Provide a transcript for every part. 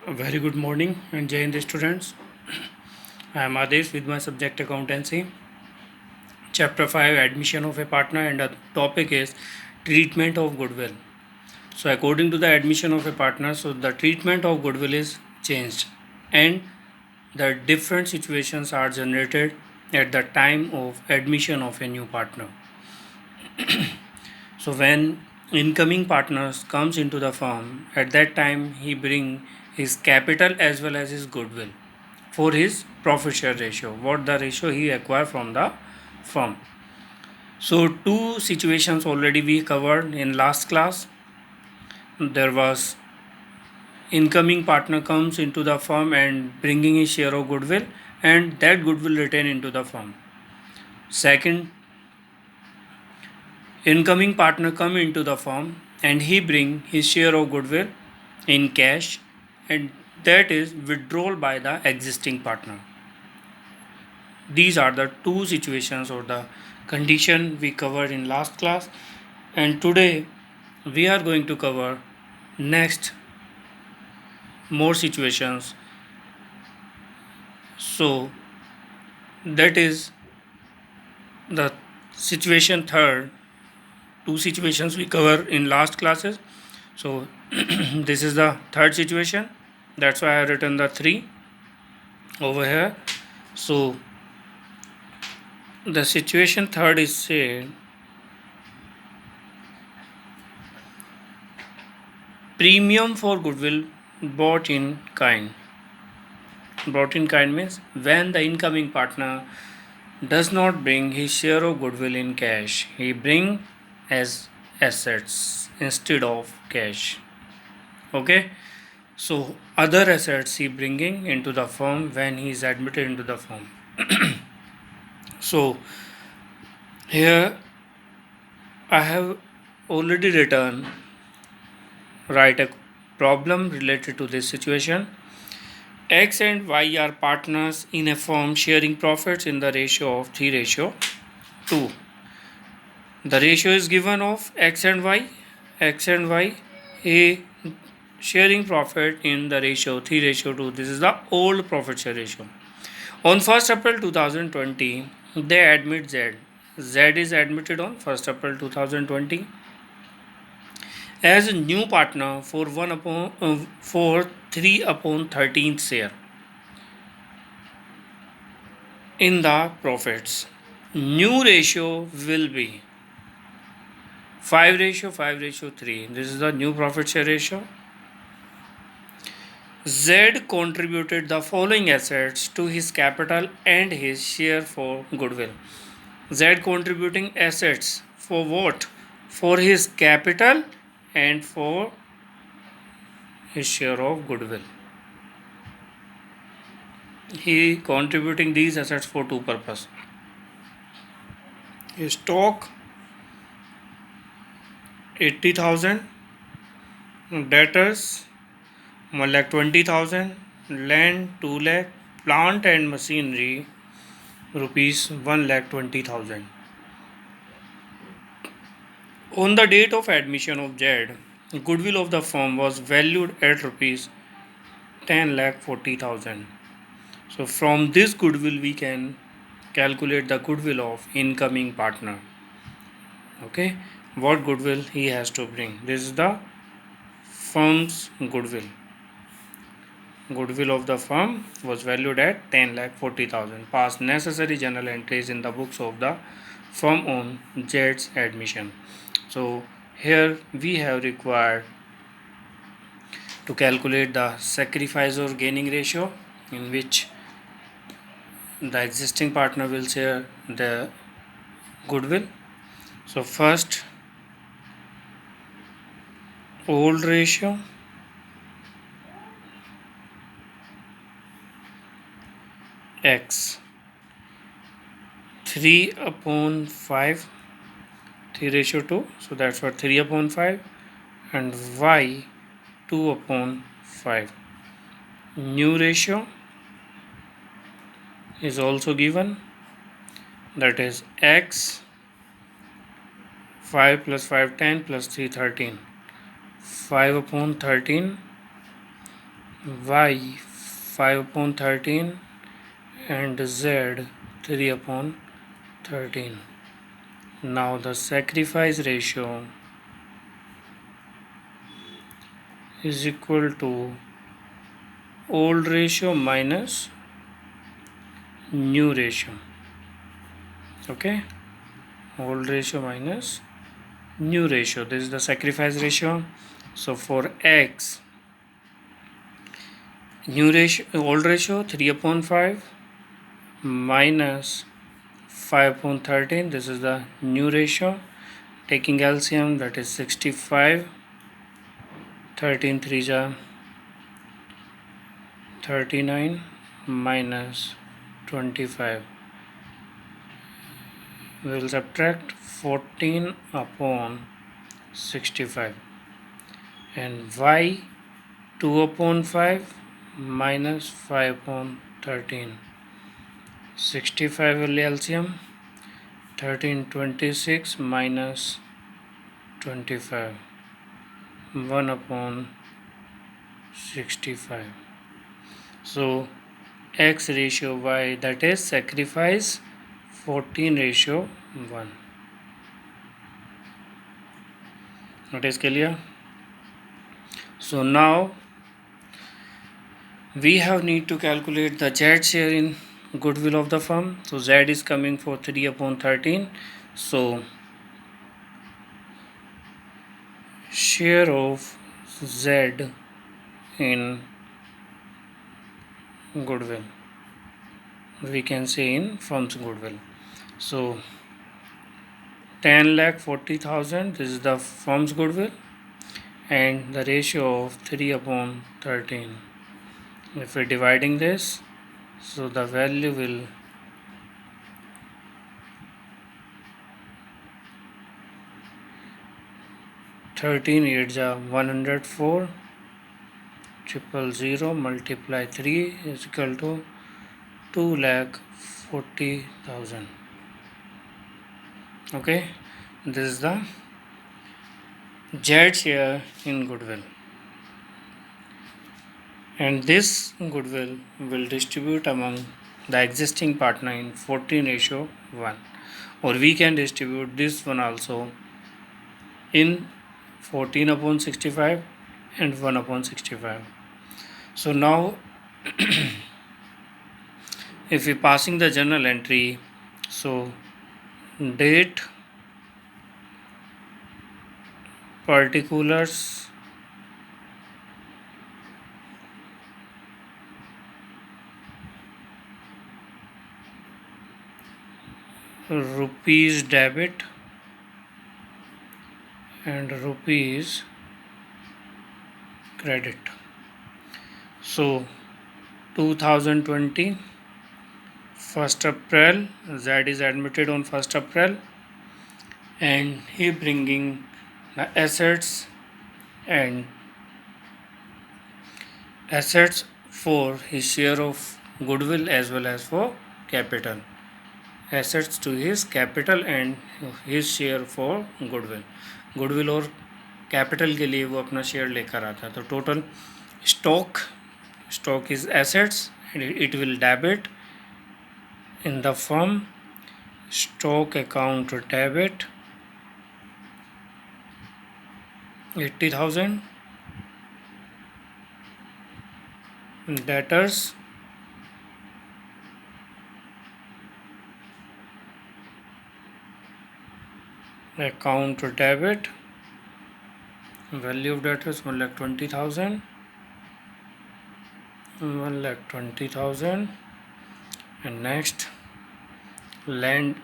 A very good morning and Jai Hind students. I am Adesh with my subject accountancy. Chapter 5 Admission of a partner, and the topic is treatment of goodwill. So according to the admission of a partner, so the treatment of goodwill is changed and the different situations are generated at the time of admission of a new partner. So when incoming partners comes into the firm, at that time he bring his capital as well as his goodwill for his profit share ratio, what the ratio he acquire from the firm. So two situations already we covered in last class. There was incoming partner comes into the firm and bringing his share of goodwill, and that goodwill retain into the firm. Second, incoming partner come into the firm and he bring his share of goodwill in cash, and that is withdrawal by the existing partner. These are the two situations or the condition we covered in last class, and today we are going to cover next more situations. So that is the situation third. Two situations we cover in last classes. So this is the third situation. That's why I have written the 3 over here. So the situation third is said premium for goodwill bought in kind. Brought in kind means when the incoming partner does not bring his share of goodwill in cash, he bring as assets instead of cash. Okay, so other assets he bringing into the firm when he is admitted into the firm. So here I have already written write a problem related to this situation. X and Y are partners in a firm sharing profits in the ratio of 3:2. The ratio is given of X and Y. X and Y, A sharing profit in the ratio 3:2. This is the old profit share ratio. On 1st April 2020, they admit Z. Z is admitted on 1st April 2020 as a new partner for 3/13 share in the profits. New ratio will be 5:3. This is the new profit share ratio. Z contributed the following assets to his capital and his share for goodwill. Z contributing assets for what? For his capital and for his share of goodwill. He contributing these assets for two purposes. His stock 80,000, debtors 1,20,000, land 2 lakh, plant and machinery rupees 1,20,000. On the date of admission of Z, goodwill of the firm was valued at rupees 10,40,000. So from this goodwill we can calculate the goodwill of incoming partner. Okay, what goodwill he has to bring? This is the firm's goodwill. Goodwill of the firm was valued at 10,40,000. Pass necessary journal entries in the books of the firm on Z's admission. So here we have required to calculate the sacrifice or gaining ratio, in which the existing partner will share the goodwill. So first, old ratio x 3/5, 3:2, so that's what 3/5, and y 2/5. New ratio is also given, that is x 5 plus 5 10 plus 3 13, 5/13 y 5 upon 13 and z 3 upon 13. Now the sacrifice ratio is equal to old ratio minus new ratio. Okay, old ratio minus new ratio. This is the sacrifice ratio. So for x, new ratio, old ratio 3 upon 5 minus 5 upon 13. This is the new ratio. Taking LCM, that is 65. 13 3 ja 39 minus 25. We will subtract 14 upon 65, and y 2 upon 5 minus 5 upon 13. 65 will LCM, 13 26 minus 25, 1 upon 65. So x ratio y, that is sacrifice 14 ratio 1. It is clear? So now we have need to calculate the Z share in goodwill of the firm. So Z is coming for 3 upon 13. So share of Z in goodwill, we can say in firm's goodwill. So 10,40,000, this is the firm's goodwill, and the ratio of 3 upon 13. If we're dividing this, so the value will 13 8 ja 104, 000 multiply 3 is equal to 2,40,000. Okay, this is the Z share in goodwill, and this goodwill will distribute among the existing partner in 14 ratio 1, or we can distribute this one also in 14 upon 65 and 1 upon 65. So now if we passing the journal entry, so date, particulars, rupees debit and rupees credit. So 2020 1st April, Z is admitted on 1st April, and he bringing the assets and assets for his share of goodwill as well as for capital. Assets to his capital and his share for goodwill. goodwill और capital के लिए वो अपना share लेकर आता है. तो total stock is assets and it will debit in the firm stock account debit 80,000, debtors account debit, value of debtors 1,20,000, 1,20,000, and next land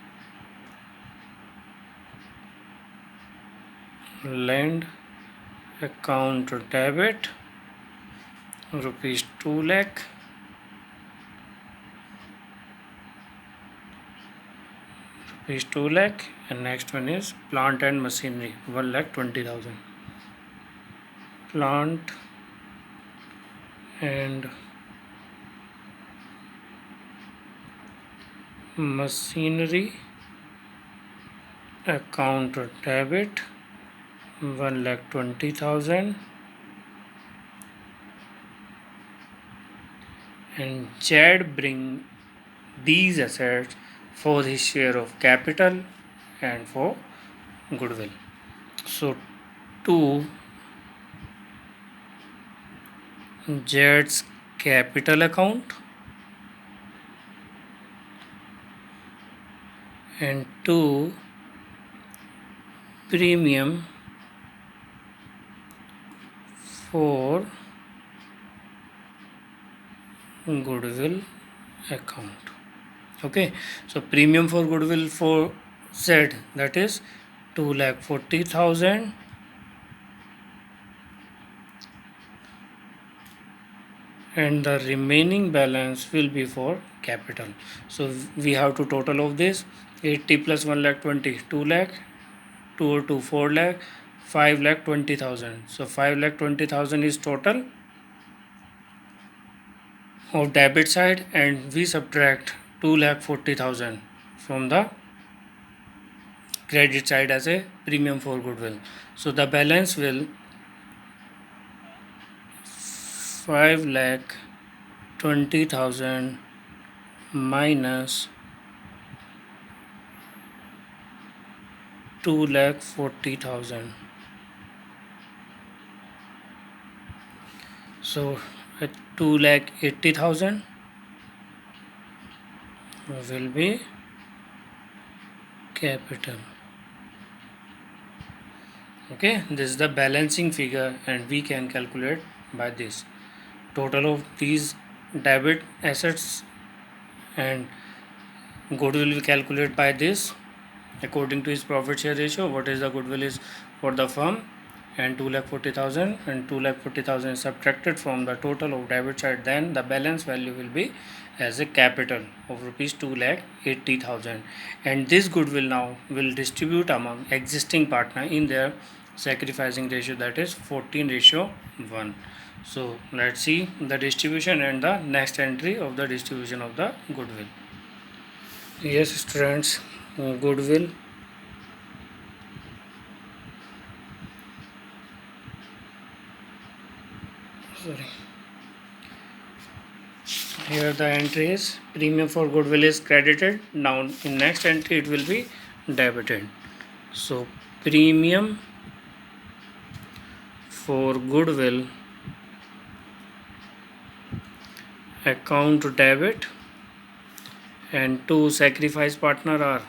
account debit rupees 2 lakh, and next one is plant and machinery 1,20,000. Plant and machinery account debit 1,20,000, and Chad bring these assets for his share of capital and for goodwill. So to Jad's capital account and to premium for goodwill account. Okay, so premium for goodwill for Z, that is 2,40,000, and the remaining balance will be for capital. So we have to total of this 80 plus 1 lakh 20, 2 lakh, 2 or 2, 4 lakh, 5 lakh 20,000. So 5 lakh 20,000 is total of debit side, and we subtract 2 lakh 40,000 from the credit side as a premium for goodwill. So the balance will 5 lakh 20,000 minus 2 lakh 40,000. So at 2 lakh 80,000 will be capital. Okay, this is the balancing figure, and we can calculate by this. Total of these debit assets and goodwill we calculate by this according to his profit share ratio. What is the goodwill is for the firm, and 2,40,000, and 2,40,000 is subtracted from the total of debit side, then the balance value will be as a capital of rupees 2,80,000, and this goodwill now will distribute among existing partner in their sacrificing ratio, that is 14:1. So let's see the distribution and the next entry of the distribution of the goodwill. Yes, students, goodwill sorry, here the entry is premium for goodwill is credited. Now in next entry it will be debited. So premium for goodwill account debit, and two sacrifice partner are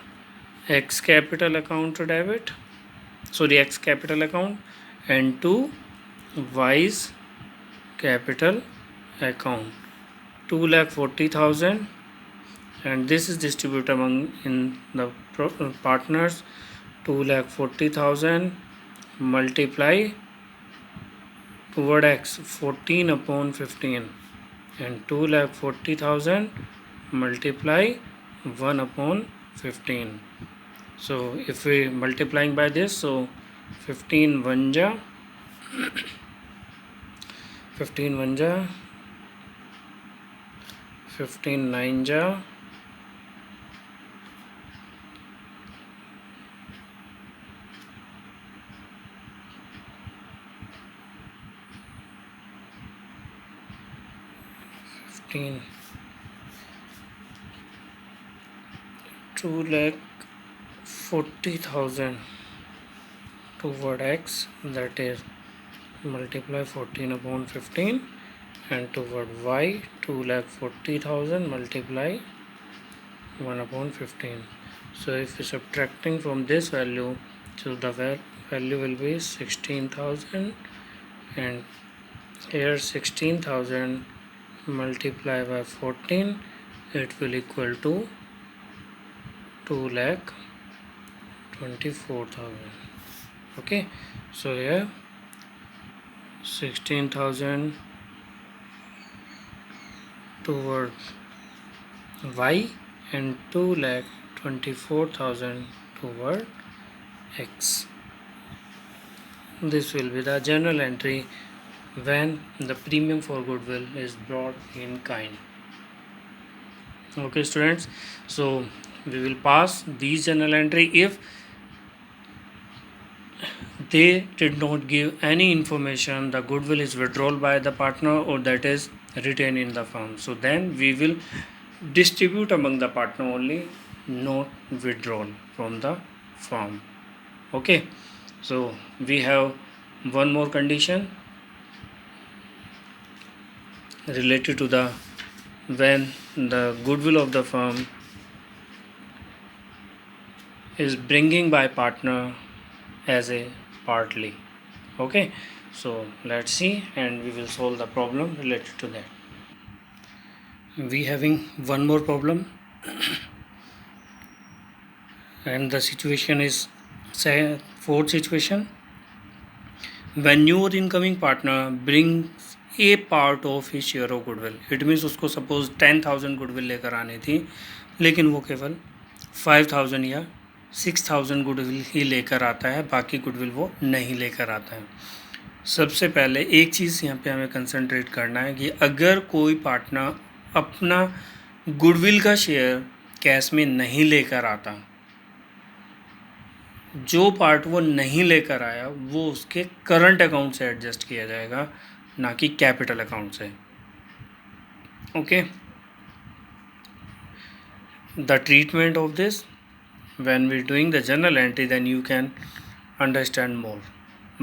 X capital account debit, X capital account, and two Y's capital account, 2,40,000, and this is distributed among in the partners. 2,40,000 multiply toward X 14/15, and 2,40,000 multiply 1/15. So if we multiplying by this, so 15 1 ja 15 1 ja 15 9 ja 15, 2,40,000 toward X, that is multiply 14/15, and toward Y 2,40,000 multiply 1/15. So if we subtracting from this value, so the value will be 16,000, and here 16,000 multiply by 14, it will equal to 2,24,000. Okay, so here 16,000 toward Y and 2,24,000 toward X. This will be the journal entry when the premium for goodwill is brought in kind. Okay, students, so we will pass these journal entry if they did not give any information, the goodwill is withdrawn by the partner or that is retained in the firm. So then we will distribute among the partner only, not withdrawn from the firm. Okay, so we have one more condition related to the when the goodwill of the firm is bringing by partner as a partly. Okay, so let's see and we will solve the problem related to that. We having one more problem and the situation is say fourth situation, when your incoming partner brings a part of his share of goodwill, it means उसको suppose 10,000 goodwill लेकर आनी थी लेकिन वो केवल 5,000 या 6,000 goodwill ही लेकर आता है, बाकी गुडविल वो नहीं लेकर आता है। सबसे पहले एक चीज़ यहाँ पे हमें कंसंट्रेट करना है कि अगर कोई पार्टनर अपना गुडविल का शेयर कैश में नहीं लेकर आता, जो पार्ट वो नहीं लेकर आया वो उसके करंट अकाउंट से एडजस्ट किया जाएगा, ना कि कैपिटल अकाउंट से। Okay, the treatment of this when we doing the journal entry then you can understand more.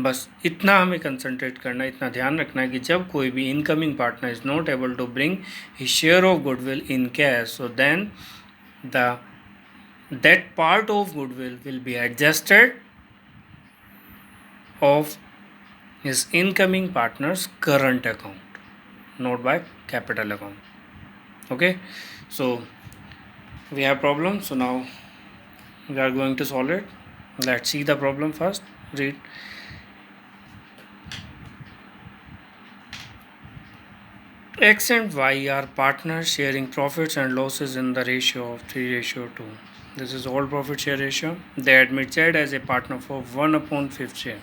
बस इतना हमें कंसंट्रेट करना, इतना ध्यान रखना है कि जब कोई भी incoming partner is not able to bring his share of goodwill in cash, so then the that part of goodwill will be adjusted of his incoming partner's current account, not by capital account. Okay, so we have problem, so now we are going to solve it. Let's see the problem first. Read. X and Y are partners sharing profits and losses in the ratio of 3:2. This is all profit share ratio. They admit Z as a partner for 1/5 share.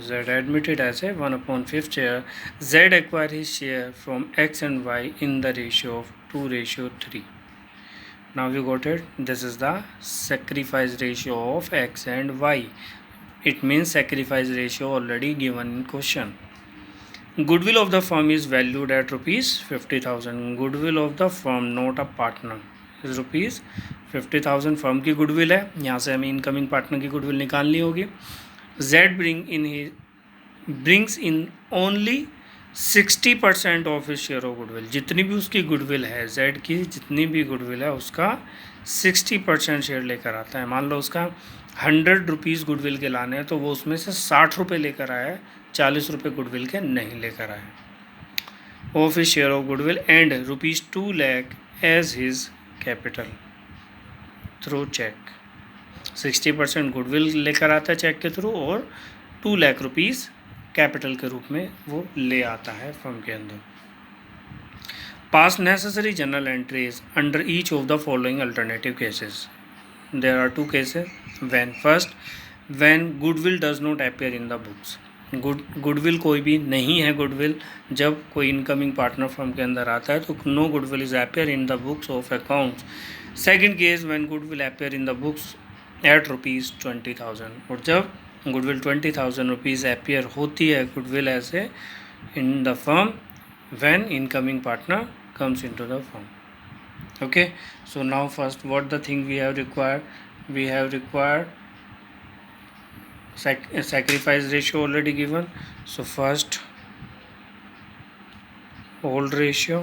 Z admitted as a 1/5 share. Z acquired his share from X and Y in the ratio of 2:3. Now you got it. This is the sacrifice ratio of X and Y. It means sacrifice ratio already given in question. Goodwill of the firm is valued at rupees 50,000. Goodwill of the firm, not a partner, is rupees 50,000. Firm की goodwill है, यहाँ से हमें incoming partner की goodwill निकालनी होगी. Z brings in only 60% of his share of goodwill. जितनी भी उसकी गुडविल है, Z की जितनी भी गुडविल है उसका 60% शेयर लेकर आता है. मान लो उसका 100 रुपीज़ गुडविल के लाने हैं तो वो उसमें से 60 रुपये लेकर आया है, 40 रुपये गुडविल के नहीं लेकर आया. Of his share of goodwill and rupees 2 lakh as his capital through cheque. 60% goodwill लेकर आता है चेक के थ्रू और 2 लाख रुपीज़ कैपिटल के रूप में वो ले आता है फर्म के अंदर. Pass necessary journal entries under each of the following alternative cases. There are 2 cases. When first, when goodwill does not appear in the books. Goodwill कोई भी नहीं है. गुडविल जब कोई इनकमिंग पार्टनर फर्म के अंदर आता है तो no goodwill is appear in the books of accounts. Second case, when goodwill appear in the books at rupees 20,000. और जब गुडविल 20,000 रुपीज़ अपीयर होती है गुडविल ऐसे in the firm when incoming partner comes into the firm. Okay, so now first what the thing we have required, sacrifice ratio already given. So first old ratio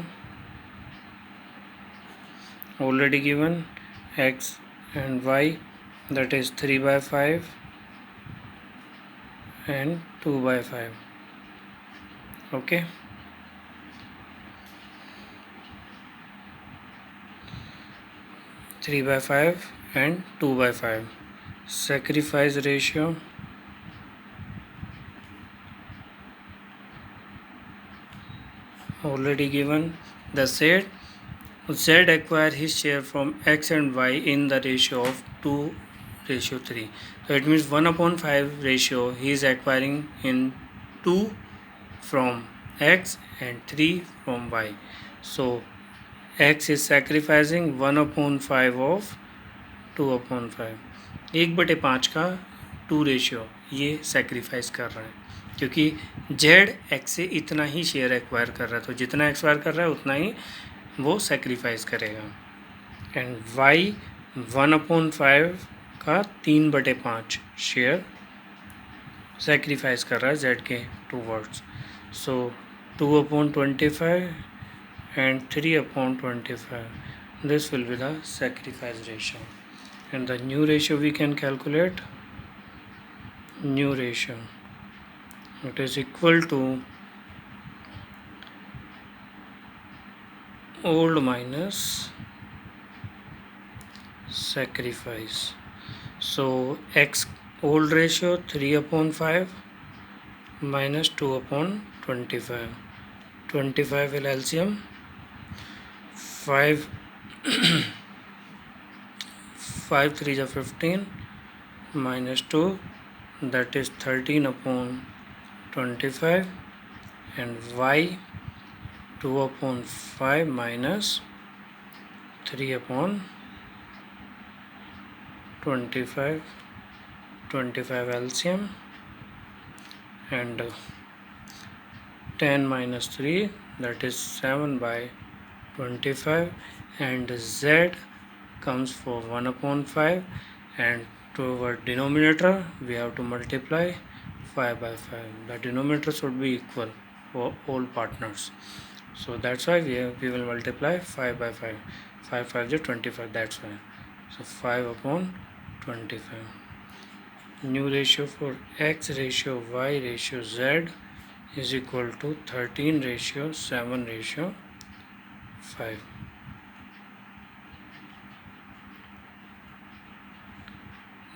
already given, X and Y, that is 3/5 and 2/5. Okay, 3/5 and 2/5. Sacrifice ratio already given. The Z acquired his share from X and Y in the ratio of 2:3. So it means 1/5 ratio he is acquiring in 2 from X and 3 from Y. So X is sacrificing 1/5 of 2/5. 1/5 का 2 ratio ये sacrifice कर रहा है, क्योंकि Z x से इतना ही share acquire कर रहा है, तो जितना एक्वायर कर रहा है उतना ही वो सेक्रीफाइस करेगा। एंड वाई 1/5 का 3/5 शेयर सेक्रीफाइस कर रहा है जेड के towards. So 2/25 and 3/25. This will be the sacrifice ratio, and the new ratio we can calculate. New ratio, it is equal to old minus sacrifice. So x old ratio 3/5 minus 2/25. 25 will LCM 5 5 3 is 15 minus 2, that is 13/25, and y 2/5 minus 3/25, 25 LCM, and 10 minus 3, that is 7/25, and z comes for 1/5, and to our denominator we have to multiply 5/5. The denominator should be equal for all partners, so that's why we will multiply 5/5. 5 5 is 25, that's why. So 5/25. New ratio for x ratio y ratio z is equal to 13:7:5.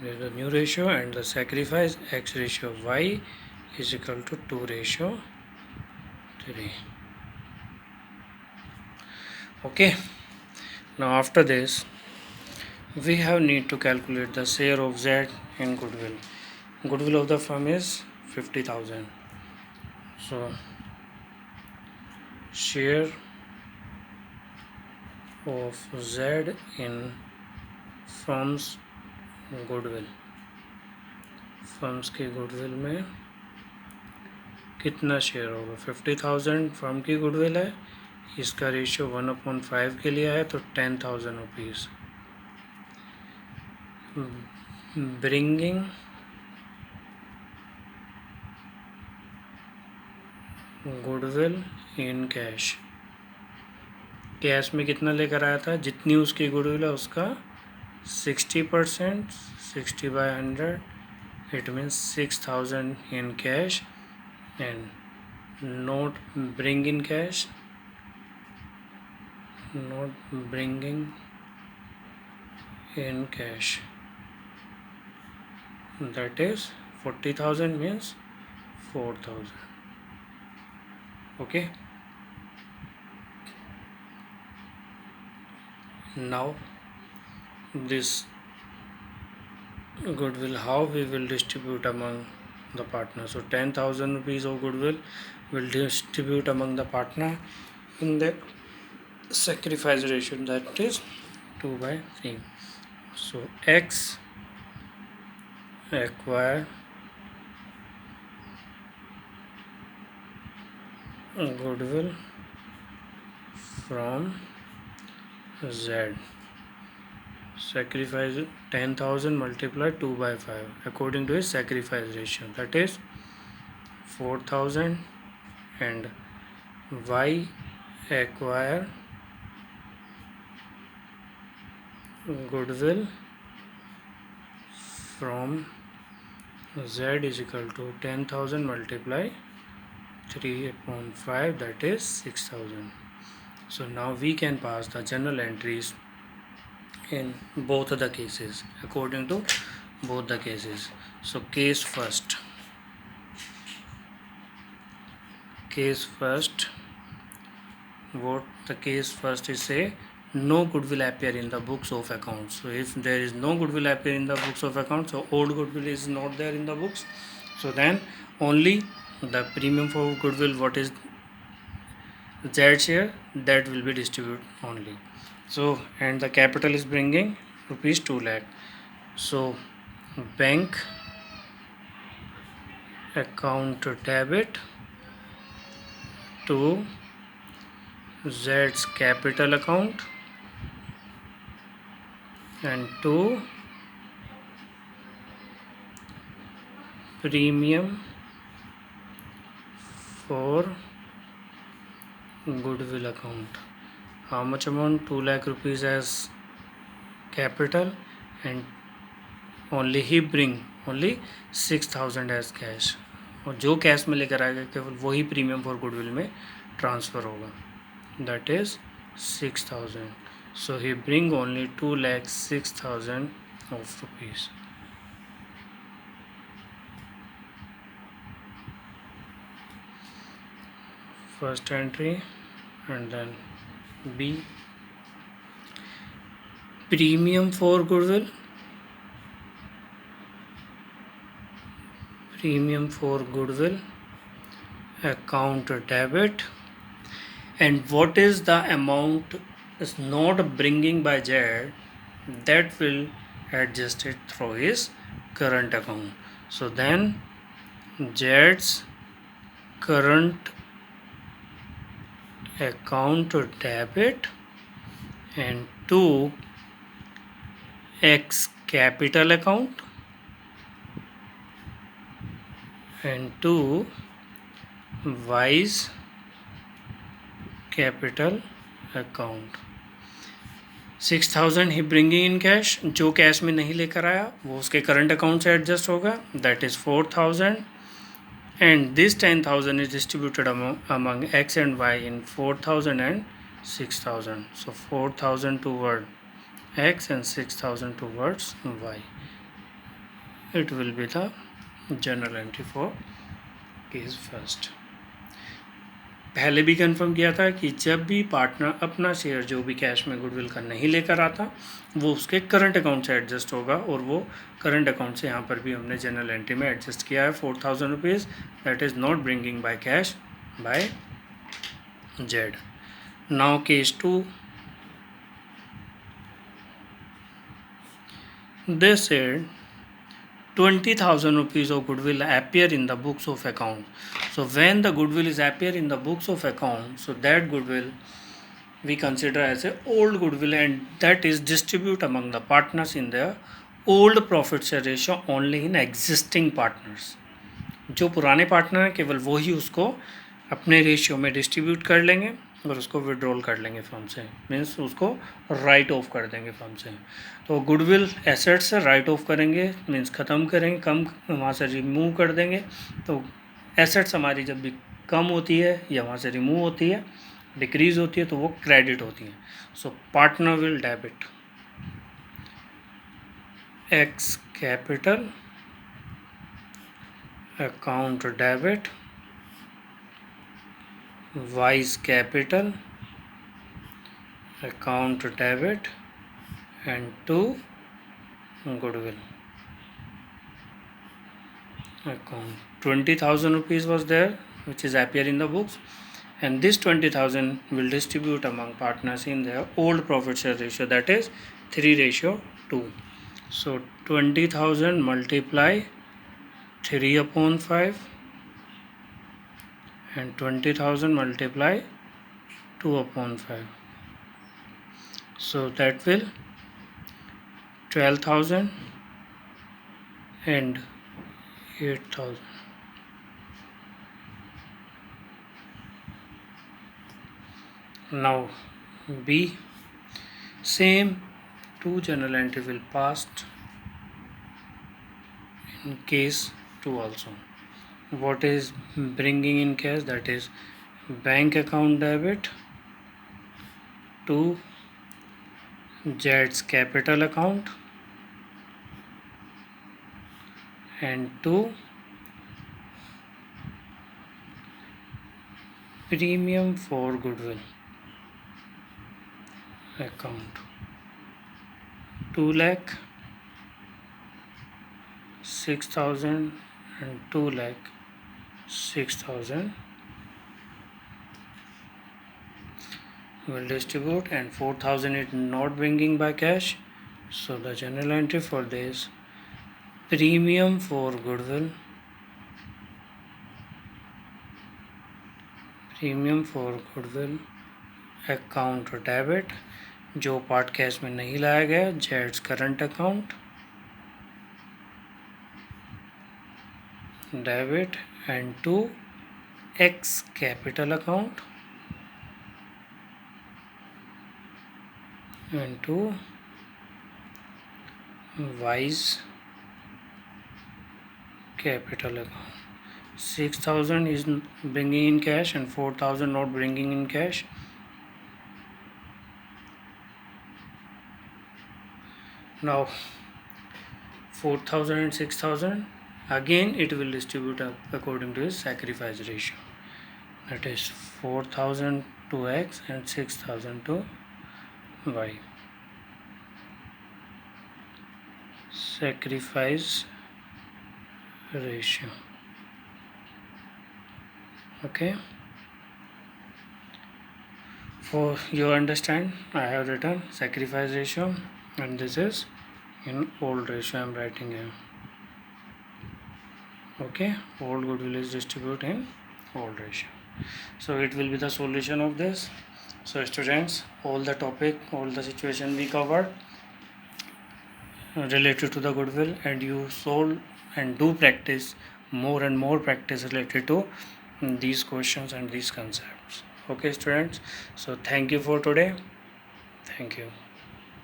There is a new ratio, and the sacrifice x ratio y is equal to 2:3. Okay, now after this we have need to calculate the share of z in goodwill. Goodwill of the firm is 50,000. So share of z in firm's goodwill, firms के goodwill में कितना share होगा? 50,000 firm की goodwill है, इसका ratio 1/5 के लिए है, तो 10,000 rupees. Bringing goodwill in cash, cash में कितना लेकर आया था? जितनी उसकी गुडविल है उसका 60%, 60/100, it means 6,000 in cash, and not bring in cash, not bringing in cash, that is 40,000 means 4,000. Okay, now this goodwill, how we will distribute among the partners? So 10,000 rupees of goodwill will distribute among the partner in the sacrifice ratio, that is 2/3. So x acquire goodwill from z, sacrifice 10,000 multiplied 2/5 according to his sacrifice ratio, that is 4,000, and y acquire goodwill from z is equal to 10,000 multiply 3/5, that is 6,000. So now we can pass the journal entries in both the cases, according to both the cases. So case first, what the case first is say, no goodwill appear in the books of accounts. So if there is no goodwill appear in the books of accounts, so old goodwill is not there in the books, so then only the premium for goodwill, what is z share, that will be distributed only. So and the capital is bringing rupees 2 lakh. So bank account debit to Z's capital account and to premium for goodwill account. How much amount? 2 lakh rupees as capital, and only he bring only 6,000 as cash. और जो cash में लेकर आएगा केवल वही premium for goodwill में transfer होगा, that is 6,000. So he bring only 2,06,000 of rupees. First entry, and then B, premium for goodwill. Premium for goodwill account debit, and what is the amount is not bringing by Z, that will adjust it through his current account. So then Z's current account debit and to X capital account and to Y's capital account. 6,000 he bringing in cash, जो cash में नहीं लेकर आया वो उसके current account से adjust होगा, that is 4,000, and this 10,000 is distributed among X and Y in 4,000 and 6,000. So 4,000 toward X and 6,000 towards Y. It will be the journal entry for case first. पहले भी कंफर्म किया था कि जब भी partner अपना शेयर जो भी कैश में गुडविल का नहीं लेकर आता वो उसके करंट अकाउंट से एडजस्ट होगा, और वो करंट अकाउंट से यहाँ पर भी हमने जनरल एंट्री में एडजस्ट किया है 4,000 rupees, that is not bringing by cash by Z. Now case 2, they said 20,000 rupees of goodwill appear in the books of account. So when the goodwill is appear in the books of account, so that goodwill we consider as a old goodwill, and that is distribute among the partners in their old profit share ratio only in existing partners. जो पुराने partner हैं केवल वही उसको अपने ratio में distribute कर लेंगे और उसको विड्रॉल कर लेंगे फर्म से, मीन्स उसको राइट ऑफ कर देंगे फर्म से. तो गुडविल एसेट से राइट ऑफ करेंगे मीन्स ख़त्म करेंगे, कम वहाँ से रिमूव कर देंगे. तो एसेट्स हमारी जब भी कम होती है या वहाँ से रिमूव होती है, डिक्रीज़ होती है, तो वो क्रेडिट होती है. So partner will debit X capital account debit Y's capital account debit and to goodwill account. 20,000 rupees was there which is appear in the books, and this 20,000 will distribute among partners in their old profit share ratio, that is 3:2. So 20,000 multiply 3/5 and 20,000 multiply 2/5. So that will 12,000 and 8,000. Now B, same two journal entry will passed in case 2 also. What is bringing in cash? That is bank account debit to Z's capital account and to premium for goodwill account. 2 lakh 6,000 and 2 lakh 6,000 will distribute, and 4,000 is not bringing by cash. So the journal entry for this premium for goodwill premium for goodwill account debit, जो part cash में नहीं लाया गया, जेड्स current account debit, and to X capital account and to Y's capital account. 6,000 is bringing in cash and 4,000 not bringing in cash. Now 4,000 and 6,000, again it will distribute according to his sacrifice ratio. That is 4,000 to X and 6,000 to Y. Sacrifice ratio. Okay. For you understand, I have written sacrifice ratio, and this is in old ratio I am writing here. Okay, old goodwill is distributed in old ratio. So it will be the solution of this. So students, all the topic, all the situation we covered related to the goodwill, and you solve and do practice more and more practice related to these questions and these concepts. Okay students, so thank you for today. Thank you.